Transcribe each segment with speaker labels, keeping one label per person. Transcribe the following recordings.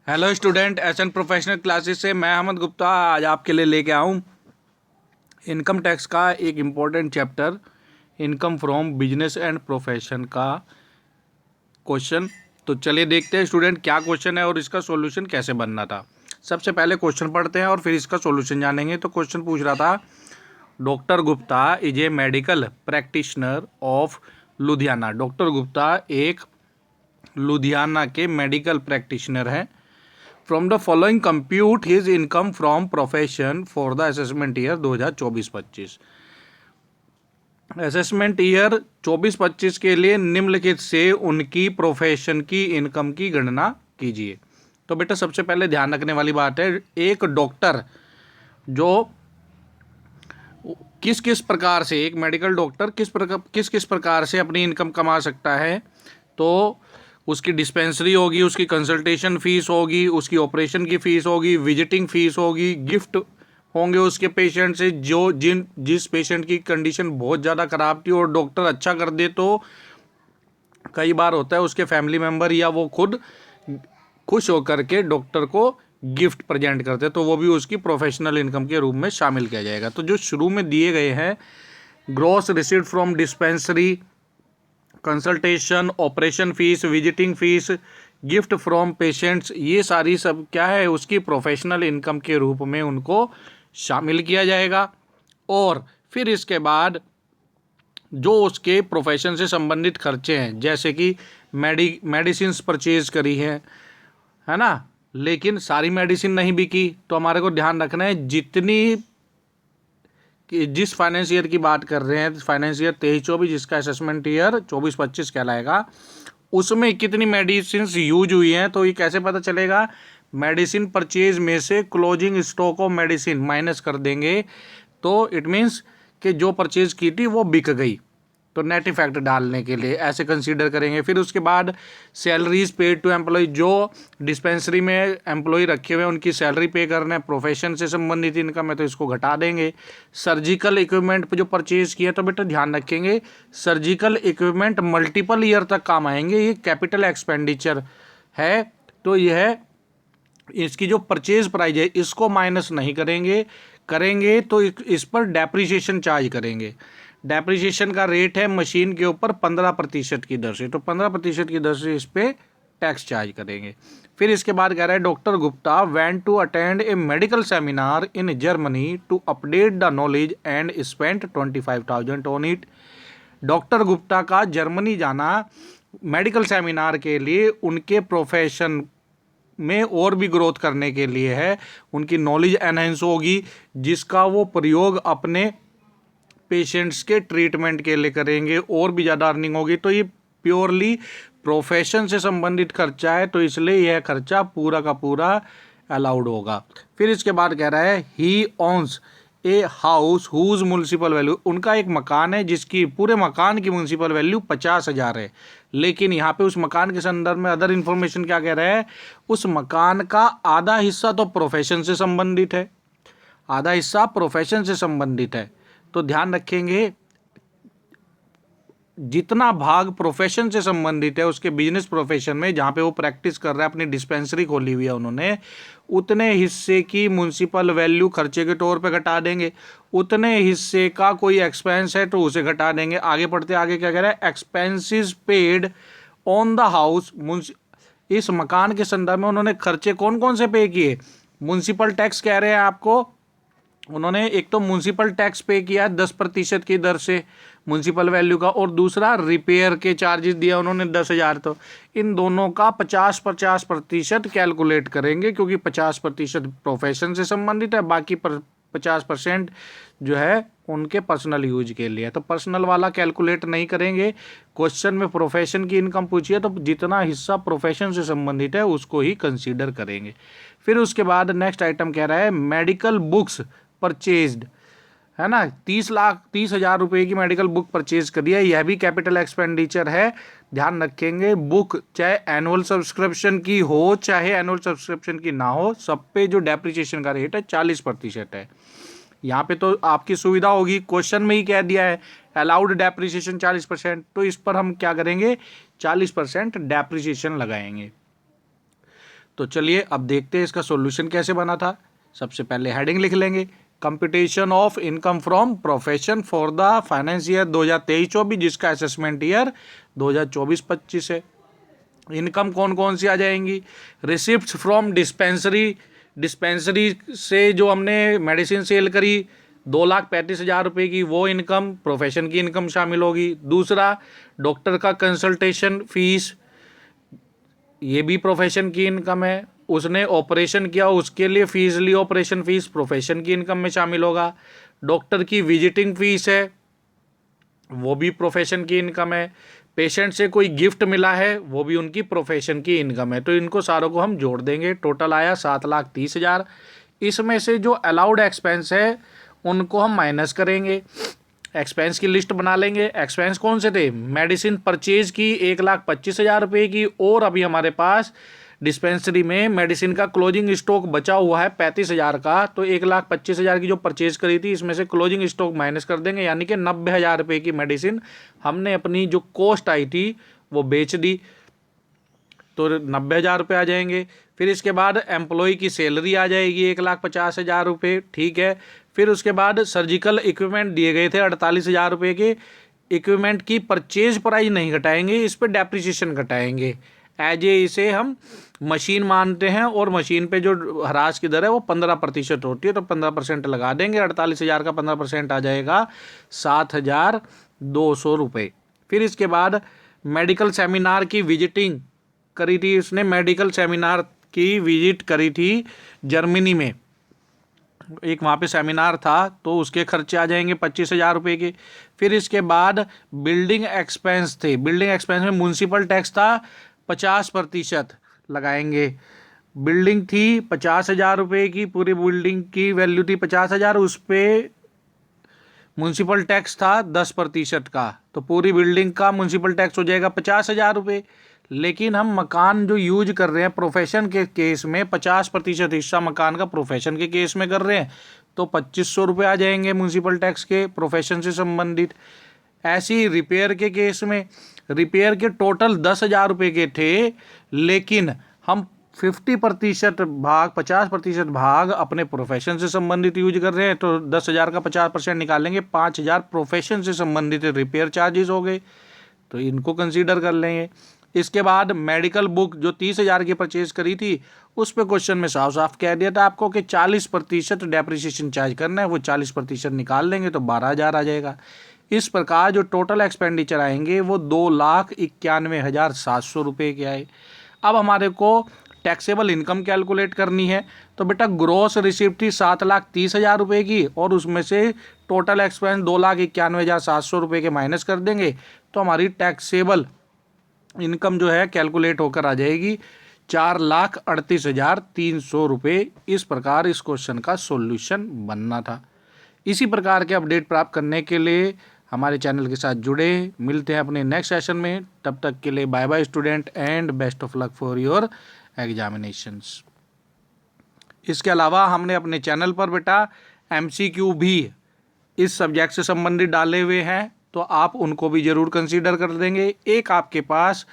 Speaker 1: Hello student, SN professional classes से मैं अहमद गुप्ता आज आपके लिए लेके आऊँ इनकम टैक्स का एक important chapter income from business and profession का क्वेश्चन। तो चलिए देखते हैं स्टूडेंट क्या क्वेश्चन है और इसका सॉल्यूशन कैसे बनना था। सबसे पहले क्वेश्चन पढ़ते हैं और फिर इसका सॉल्यूशन जानेंगे। तो क्वेश्चन पूछ रहा था, doctor Gupta is a medical practitioner of Ludhiana. Doctor Gupta एक लुधियाना के मेडिकल प्रैक्टिशनर हैं। From the following compute his income from profession for the assessment year 2024-25। Assessment year 24-25 के लिए निम्नलिखित से उनकी प्रोफेशन की इनकम की गणना कीजिए। तो बेटा सबसे पहले ध्यान रखने वाली बात है, एक डॉक्टर जो किस किस प्रकार से, एक मेडिकल डॉक्टर किस प्रकार से अपनी इनकम कमा सकता है। तो उसकी डिस्पेंसरी होगी, उसकी कंसल्टेशन फीस होगी, उसकी ऑपरेशन की फ़ीस होगी, विजिटिंग फ़ीस होगी, गिफ्ट होंगे उसके पेशेंट से जो जिस पेशेंट की कंडीशन बहुत ज़्यादा ख़राब थी और डॉक्टर अच्छा कर दे तो कई बार होता है उसके फैमिली मेम्बर या वो खुद खुश होकर के डॉक्टर को गिफ्ट प्रेजेंट करते, तो वो भी उसकी प्रोफेशनल इनकम के रूप में शामिल किया जाएगा। तो जो शुरू में दिए गए हैं, gross receipt from dispensary, consultation, operation fees, visiting fees, gift from patients, ये सारी सब क्या है, उसकी प्रोफेशनल इनकम के रूप में उनको शामिल किया जाएगा। और फिर इसके बाद जो उसके प्रोफेशन से संबंधित खर्चे हैं, जैसे कि मेडिसिन्स परचेज करी है ना, लेकिन सारी मेडिसिन नहीं बिकी, तो हमारे को ध्यान रखना है जितनी कि जिस फाइनेंस ईयर की बात कर रहे हैं, फाइनेंस ईयर 23-24 जिसका असेसमेंट ईयर 24-25 कहलाएगा, उसमें कितनी मेडिसिन यूज हुई हैं। तो ये कैसे पता चलेगा, मेडिसिन परचेज में से closing stock of medicine minus कर देंगे, तो इट मीन्स कि जो परचेज की थी वो बिक गई, तो नेट इफेक्ट डालने के लिए ऐसे कंसीडर करेंगे। फिर उसके बाद सैलरीज पेड टू एम्प्लॉय, जो डिस्पेंसरी में एम्प्लॉय रखे हुए हैं उनकी सैलरी पे करना है, प्रोफेशन से संबंधित इनकम है तो इसको घटा देंगे। सर्जिकल इक्विपमेंट पर जो परचेज किया, तो बेटा ध्यान रखेंगे सर्जिकल इक्विपमेंट मल्टीपल ईयर तक काम आएंगे, ये कैपिटल एक्सपेंडिचर है, तो यह इसकी जो परचेज प्राइस है इसको माइनस नहीं करेंगे तो इस पर डेप्रिसिएशन चार्ज करेंगे। डेप्रिसिएशन का रेट है मशीन के ऊपर 15% की दर से, तो 15% की दर से इस पर टैक्स चार्ज करेंगे। फिर इसके बाद कह रहा है, doctor Gupta went to attend a medical seminar in Germany to update the knowledge and spent 25,000 on it. Doctor Gupta का जर्मनी जाना मेडिकल सेमिनार के लिए उनके प्रोफेशन में और भी ग्रोथ करने के लिए है, उनकी नॉलेज एनहेंस होगी जिसका वो प्रयोग अपने पेशेंट्स के ट्रीटमेंट के लिए करेंगे, और भी ज़्यादा अर्निंग होगी। तो ये प्योरली प्रोफेशन से संबंधित खर्चा है, तो इसलिए यह खर्चा पूरा का पूरा अलाउड होगा। फिर इसके बाद कह रहा है, he owns a house whose municipal value, उनका एक मकान है जिसकी पूरे मकान की म्यूनसिपल वैल्यू 50,000 है, लेकिन यहाँ पे उस मकान के संदर्भ में अदर इन्फॉर्मेशन क्या कह रहा है, उस मकान का आधा हिस्सा तो प्रोफेशन से संबंधित है, आधा हिस्सा प्रोफेशन से संबंधित है। तो ध्यान रखेंगे जितना भाग प्रोफेशन से संबंधित है उसके बिजनेस प्रोफेशन में, जहाँ पे वो प्रैक्टिस कर रहा है, अपनी डिस्पेंसरी खोली हुई है उन्होंने, उतने हिस्से की म्यूनसिपल वैल्यू खर्चे के तौर पे घटा देंगे। उतने हिस्से का कोई एक्सपेंस है तो उसे घटा देंगे। आगे पढ़ते आगे क्या कह रहा है, expenses paid on the house, इस मकान के संदर्भ में उन्होंने खर्चे कौन कौन से पे किए, म्यूनसिपल टैक्स कह रहे हैं आपको, उन्होंने एक तो म्यूनसिपल टैक्स पे किया 10% की दर से म्यूनसिपल वैल्यू का, और दूसरा रिपेयर के चार्जेस दिया उन्होंने 10,000। तो इन दोनों का 50% कैलकुलेट करेंगे, क्योंकि 50% प्रोफेशन से संबंधित है, बाकी 50% जो है उनके पर्सनल यूज के लिए। तो पर्सनल वाला कैलकुलेट नहीं करेंगे, क्वेश्चन में प्रोफेशन की इनकम पूछिए तो जितना हिस्सा प्रोफेशन से संबंधित है उसको ही कंसीडर करेंगे। फिर उसके बाद नेक्स्ट आइटम कह रहा है, मेडिकल बुक्स परचेज्ड, है ना, 30,00,000 रुपए की मेडिकल बुक परचेज करी है, यह भी कैपिटल एक्सपेंडिचर है। ध्यान रखेंगे बुक चाहे एनुअल सब्सक्रिप्शन की हो चाहे एनुअल सब्सक्रिप्शन की ना हो, सब पे जो डेप्रिसिएशन का रेट है 40% है। यहाँ पे तो आपकी सुविधा होगी, क्वेश्चन में ही कह दिया है अलाउड डेप्रिसिएशन 40%, तो इस पर हम क्या करेंगे 40% डेप्रिसिएशन लगाएंगे। तो चलिए अब देखते हैं इसका सॉल्यूशन कैसे बना था। सबसे पहले हेडिंग लिख लेंगे, computation of income from profession for the finance year 2023-24, जिसका असेसमेंट ईयर 2024-25 है। इनकम कौन कौन सी आ जाएंगी? रिसिप्ट्स फ्रॉम डिस्पेंसरी, डिस्पेंसरी से जो हमने मेडिसिन सेल करी 2,35,000 रुपये की, वो इनकम प्रोफेशन की इनकम शामिल होगी। दूसरा, डॉक्टर का कंसल्टेशन फीस, ये भी प्रोफेशन की इनकम है। उसने ऑपरेशन किया, उसके लिए फीस ली, ऑपरेशन फीस प्रोफेशन की इनकम में शामिल होगा। डॉक्टर की विजिटिंग फीस है, वो भी प्रोफेशन की इनकम है। पेशेंट से कोई गिफ्ट मिला है, वो भी उनकी प्रोफेशन की इनकम है। तो इनको सारों को हम जोड़ देंगे, टोटल आया 7,30,000। इसमें से जो अलाउड एक्सपेंस है उनको हम माइनस करेंगे, एक्सपेंस की लिस्ट बना लेंगे। एक्सपेंस कौन से थे? मेडिसिन परचेज की 1,25,000 रुपये की, और अभी हमारे पास डिस्पेंसरी में मेडिसिन का क्लोजिंग स्टॉक बचा हुआ है 35,000 का। तो 1,25,000 की जो परचेज करी थी, इसमें से क्लोजिंग स्टॉक माइनस कर देंगे, यानी कि 90,000 रुपये की मेडिसिन हमने अपनी जो कॉस्ट आई थी वो बेच दी, तो 90,000 रुपये आ जाएंगे। फिर इसके बाद एम्प्लॉय की सैलरी आ जाएगी 1,50,000 रुपये, ठीक है। फिर उसके बाद सर्जिकल इक्विपमेंट दिए गए थे 48,000 रुपये के, इक्विपमेंट की परचेज प्राइस नहीं घटाएंगे, इस पर डेप्रिसिएशन घटाएंगे। एज ए इसे हम मशीन मानते हैं, और मशीन पे जो ह्रास की दर है वो 15% होती है, तो 15% लगा देंगे। 48,000 का 15% आ जाएगा 7,200 रुपये। फिर इसके बाद मेडिकल सेमिनार की विजिटिंग करी थी, उसने मेडिकल सेमिनार की विजिट करी थी जर्मनी में, एक वहाँ पे सेमिनार था, तो उसके खर्चे आ जाएंगे 25,000 रुपये के। फिर इसके बाद बिल्डिंग एक्सपेंस थे, बिल्डिंग एक्सपेंस में म्यूनसिपल टैक्स था 50% लगाएंगे। बिल्डिंग थी 50,000 रुपये की, पूरी बिल्डिंग की वैल्यू थी 50,000, उस पर म्यूनसिपल टैक्स था 10% का, तो पूरी बिल्डिंग का म्यूनसिपल टैक्स हो जाएगा 50,000 रुपये। लेकिन हम मकान जो यूज कर रहे हैं प्रोफेशन के केस में, 50% हिस्सा मकान का प्रोफेशन के केस में कर रहे हैं, तो 2,500 रुपये आ जाएंगे म्यूनसिपल टैक्स के, प्रोफेशन से संबंधित। ऐसे ही रिपेयर के केस में, रिपेयर के टोटल 10,000 रुपये के थे, लेकिन हम 50% भाग 50% भाग अपने प्रोफेशन से संबंधित यूज कर रहे हैं, तो 10,000 का 50% निकालेंगे, 5,000 प्रोफेशन से संबंधित रिपेयर चार्जेस हो गए, तो इनको कंसीडर कर लेंगे। इसके बाद मेडिकल बुक जो 30,000 की परचेज करी थी, उस पर क्वेश्चन में साफ साफ कह दिया था आपको कि 40% डेप्रिसिएशन चार्ज करना है, वो 40% निकाल लेंगे तो 12,000 आ जाएगा। इस प्रकार जो टोटल एक्सपेंडिचर आएंगे वो 2,91,700 रुपये के आए। अब हमारे को टैक्सेबल इनकम कैलकुलेट करनी है, तो बेटा ग्रॉस रिसिप्ट थी 7,30,000 रुपये की, और उसमें से टोटल एक्सपेंस 2,91,700 रुपये के माइनस कर देंगे, तो हमारी टैक्सेबल इनकम जो है कैलकुलेट होकर आ जाएगी 4,38,300 रुपये। इस प्रकार इस क्वेश्चन का सॉल्यूशन बनना था। इसी प्रकार के अपडेट प्राप्त करने के लिए हमारे चैनल के साथ जुड़े, मिलते हैं अपने नेक्स्ट सेशन में। तब तक के लिए bye bye student, and best of luck for your examinations. इसके अलावा हमने अपने चैनल पर बेटा MCQ भी इस सब्जेक्ट से संबंधित डाले हुए हैं, तो आप उनको भी जरूर कंसीडर कर देंगे। एक आपके पास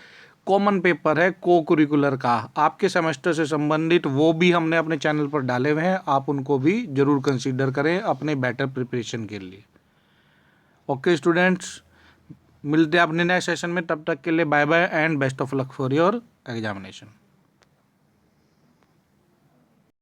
Speaker 1: कॉमन पेपर है को करिकुलर का आपके सेमेस्टर से संबंधित, वो भी हमने अपने चैनल पर डाले हुए हैं, आप उनको भी जरूर कंसीडर करें अपने बेटर प्रिपरेशन के लिए। ओके स्टूडेंट्स, मिलते हैं अपने नेक्स्ट सेशन में, तब तक के लिए bye bye and best of luck for your examination.